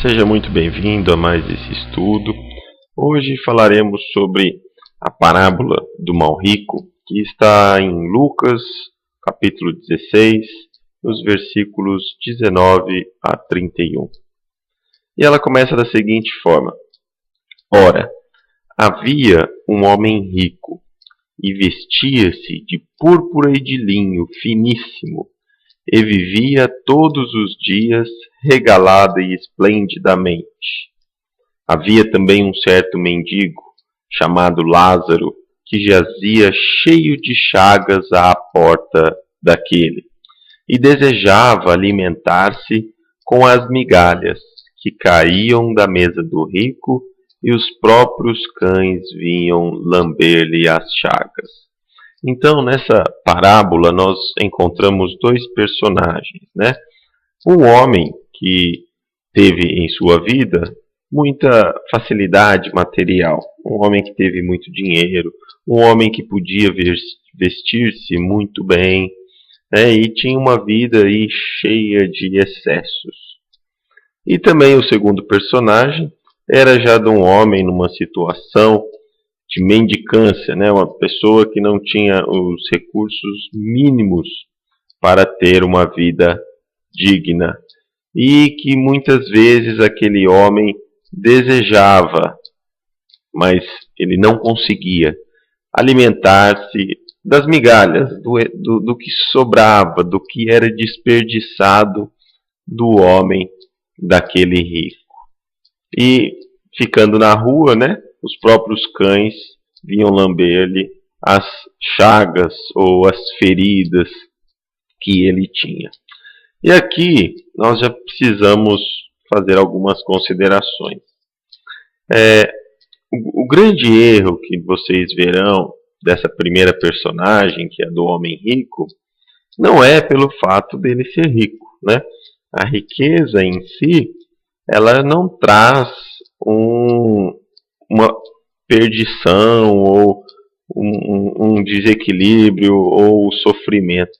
Seja muito bem-vindo a mais esse estudo. Hoje falaremos sobre a parábola do mal rico, que está em Lucas, capítulo 16, nos versículos 19 a 31. E ela começa da seguinte forma: Ora, havia um homem rico, e vestia-se de púrpura e de linho finíssimo, e vivia todos os dias regalada e esplendidamente. Havia também um certo mendigo, chamado Lázaro, que jazia cheio de chagas à porta daquele, e desejava alimentar-se com as migalhas que caíam da mesa do rico, e os próprios cães vinham lamber-lhe as chagas. Então, nessa parábola, nós encontramos dois personagens, né? Um homem que teve em sua vida muita facilidade material, um homem que teve muito dinheiro, um homem que podia vestir-se muito bem, né? E tinha uma vida aí cheia de excessos. E também o segundo personagem era já de um homem numa situação de mendicância, né? Uma pessoa que não tinha os recursos mínimos para ter uma vida digna, e que muitas vezes aquele homem desejava, mas ele não conseguia alimentar-se das migalhas, do que sobrava, do que era desperdiçado do homem daquele rico. E ficando na rua, né? Os próprios cães vinham lamber-lhe as chagas ou as feridas que ele tinha. E aqui nós já precisamos fazer algumas considerações. O grande erro que vocês verão dessa primeira personagem, que é do homem rico, não é pelo fato dele ser rico, né? A riqueza em si, ela não traz uma perdição ou um desequilíbrio ou sofrimento.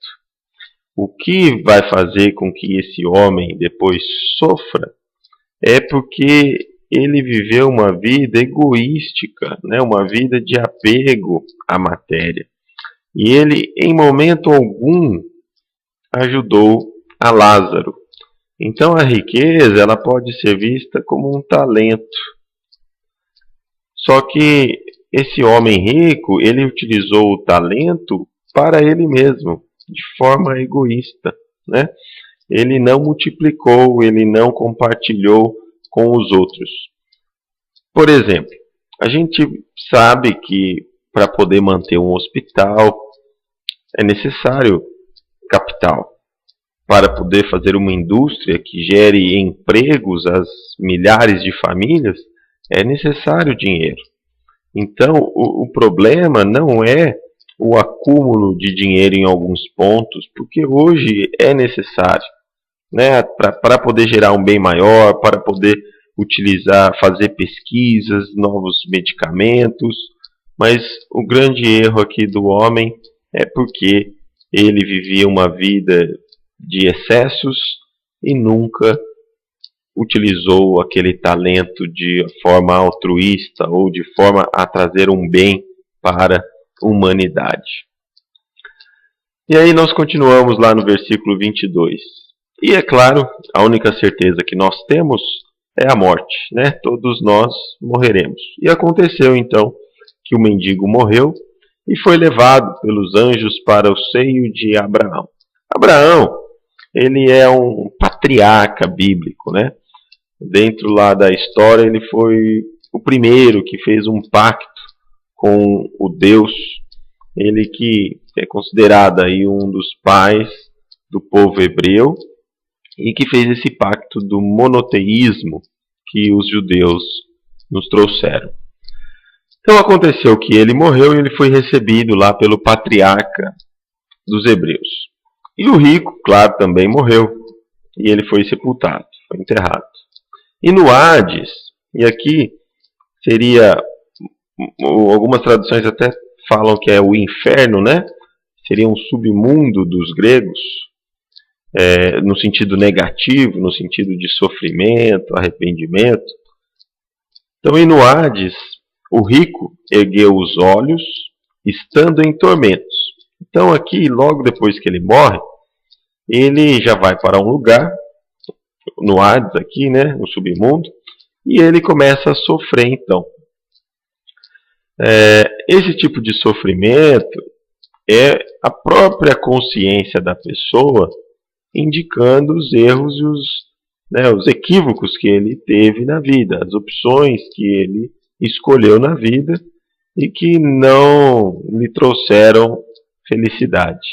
O que vai fazer com que esse homem depois sofra é porque ele viveu uma vida egoística, né? Uma vida de apego à matéria. E ele, em momento algum, ajudou a Lázaro. Então a riqueza ela pode ser vista como um talento. Só que esse homem rico, ele utilizou o talento para ele mesmo, de forma egoísta, né? Ele não multiplicou, ele não compartilhou com os outros. Por exemplo, a gente sabe que para poder manter um hospital é necessário capital. Para poder fazer uma indústria que gere empregos às milhares de famílias, é necessário dinheiro. Então, o problema não é o acúmulo de dinheiro em alguns pontos, porque hoje é necessário, né, para poder gerar um bem maior, para poder utilizar, fazer pesquisas, novos medicamentos, mas o grande erro aqui do homem é porque ele vivia uma vida de excessos e nunca utilizou aquele talento de forma altruísta ou de forma a trazer um bem para a humanidade. E aí nós continuamos lá no versículo 22. E é claro, a única certeza que nós temos é a morte, né? Todos nós morreremos. E aconteceu então que o mendigo morreu e foi levado pelos anjos para o seio de Abraão. Abraão, ele é um patriarca bíblico, né? Dentro lá da história, ele foi o primeiro que fez um pacto com o Deus, ele que é considerado aí um dos pais do povo hebreu e que fez esse pacto do monoteísmo que os judeus nos trouxeram. Então aconteceu que ele morreu e ele foi recebido lá pelo patriarca dos hebreus. E o rico, claro, também morreu e ele foi sepultado, foi enterrado. E no Hades, e aqui seria, algumas traduções até falam que é o inferno, né? Seria um submundo dos gregos. no sentido negativo, no sentido de sofrimento, arrependimento. Então, e no Hades, o rico ergueu os olhos, estando em tormentos. Então, aqui, logo depois que ele morre, ele já vai para um lugar, no Hades aqui, né, no submundo, e ele começa a sofrer, então. Esse tipo de sofrimento é a própria consciência da pessoa indicando os erros e os equívocos que ele teve na vida, as opções que ele escolheu na vida e que não lhe trouxeram felicidade.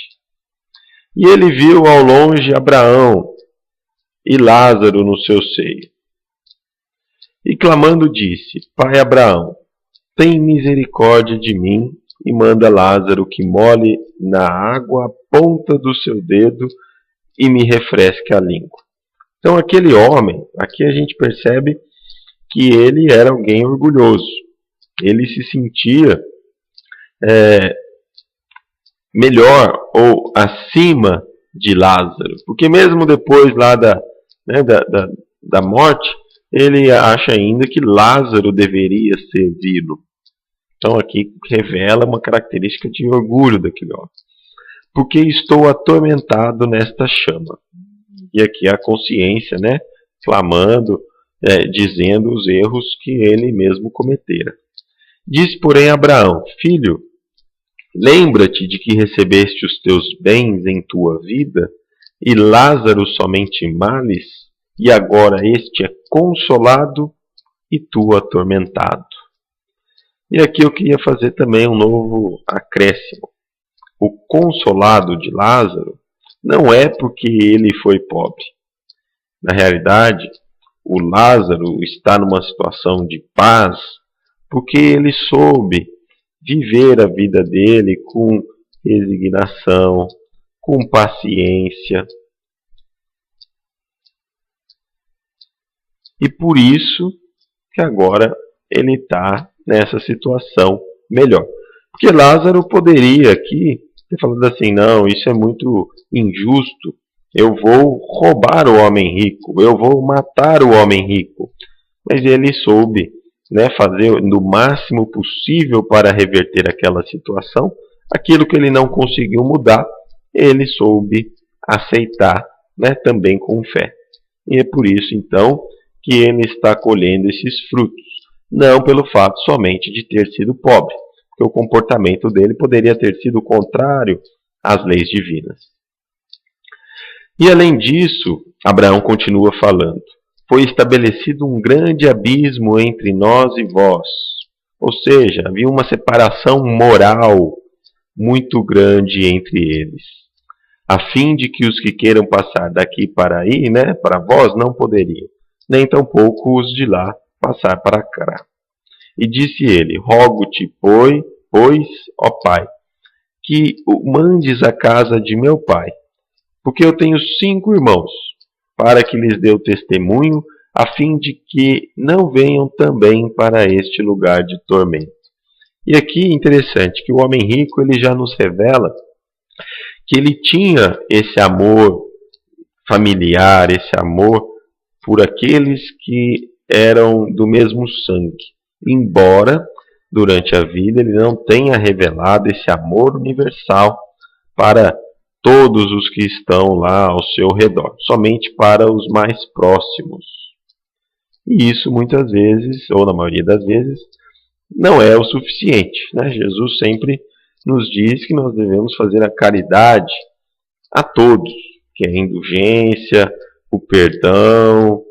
E ele viu ao longe Abraão e Lázaro no seu seio. E clamando disse: Pai Abraão, tem misericórdia de mim e manda Lázaro que molhe na água a ponta do seu dedo e me refresque a língua. Então aquele homem, aqui a gente percebe que ele era alguém orgulhoso. Ele se sentia melhor ou acima de Lázaro. Porque mesmo depois lá da morte, ele acha ainda que Lázaro deveria servi-lo. Então aqui revela uma característica de orgulho daquele homem. Porque estou atormentado nesta chama. E aqui a consciência, clamando, dizendo os erros que ele mesmo cometera. Diz, porém, Abraão: Filho, lembra-te de que recebeste os teus bens em tua vida, e Lázaro somente males, e agora este é consolado e tu atormentado. E aqui eu queria fazer também um novo acréscimo. O consolado de Lázaro não é porque ele foi pobre. Na realidade, o Lázaro está numa situação de paz porque ele soube viver a vida dele com resignação, com paciência. E por isso que agora ele está nessa situação melhor. Porque Lázaro poderia aqui ter falado assim: não, isso é muito injusto, eu vou roubar o homem rico, eu vou matar o homem rico. Mas ele soube fazer do máximo possível para reverter aquela situação. Aquilo que ele não conseguiu mudar, ele soube aceitar, também com fé. E é por isso, então, que ele está colhendo esses frutos. Não pelo fato somente de ter sido pobre, porque o comportamento dele poderia ter sido contrário às leis divinas. E além disso, Abraão continua falando: foi estabelecido um grande abismo entre nós e vós. Ou seja, havia uma separação moral muito grande entre eles, a fim de que os que queiram passar daqui para aí, para vós, não poderiam, nem tampouco os de lá passar para cá. E disse ele: rogo-te, pois, ó Pai, que o mandes à casa de meu pai, porque eu tenho 5 irmãos, para que lhes dê o testemunho, a fim de que não venham também para este lugar de tormento. E aqui interessante que o homem rico ele já nos revela que ele tinha esse amor familiar, esse amor por aqueles que eram do mesmo sangue, embora durante a vida ele não tenha revelado esse amor universal para todos os que estão lá ao seu redor, somente para os mais próximos. E isso muitas vezes, ou na maioria das vezes, não é o suficiente. Jesus sempre nos diz que nós devemos fazer a caridade a todos, que é a indulgência, o perdão,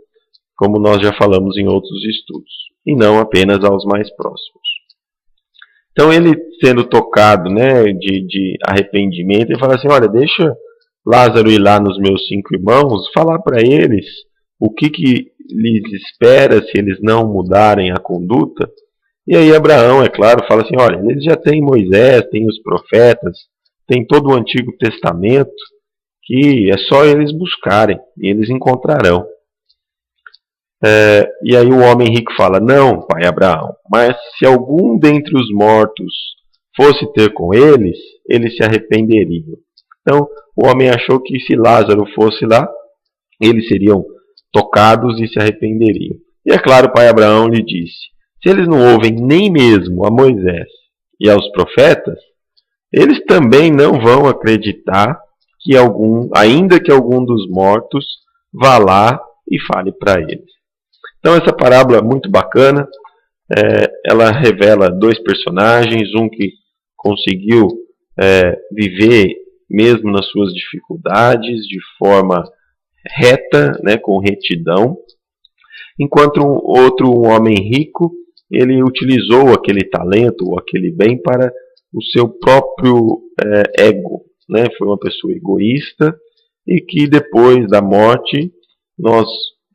como nós já falamos em outros estudos, e não apenas aos mais próximos. Então ele sendo tocado de arrependimento, ele fala assim: olha, deixa Lázaro ir lá nos meus 5 irmãos, falar para eles o que lhes espera se eles não mudarem a conduta. E aí Abraão, é claro, fala assim: olha, eles já têm Moisés, têm os profetas, tem todo o Antigo Testamento, que é só eles buscarem, e eles encontrarão. E aí o homem rico fala: não, pai Abraão, mas se algum dentre os mortos fosse ter com eles, eles se arrependeriam. Então o homem achou que se Lázaro fosse lá, eles seriam tocados e se arrependeriam. E é claro, o pai Abraão lhe disse: se eles não ouvem nem mesmo a Moisés e aos profetas, eles também não vão acreditar que ainda que algum dos mortos vá lá e fale para eles. Então essa parábola é muito bacana. Ela revela dois personagens, um que conseguiu viver mesmo nas suas dificuldades de forma reta, né, com retidão, enquanto um homem rico, ele utilizou aquele talento ou aquele bem para o seu próprio ego, né? Foi uma pessoa egoísta e que depois da morte nós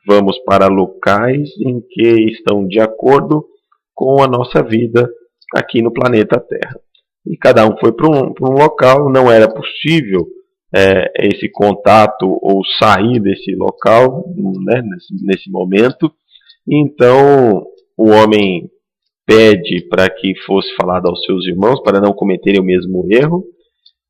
vamos para locais em que estão de acordo com a nossa vida aqui no planeta Terra. E cada um foi para um local, não era possível esse contato ou sair desse local, né, nesse momento. Então o homem pede para que fosse falado aos seus irmãos para não cometerem o mesmo erro,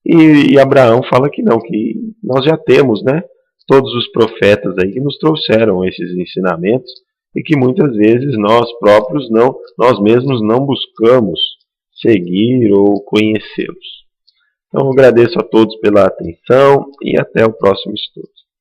e Abraão fala que não, que nós já temos, né, todos os profetas aí que nos trouxeram esses ensinamentos e que muitas vezes nós próprios nós mesmos não buscamos seguir ou conhecê-los. Então eu agradeço a todos pela atenção e até o próximo estudo.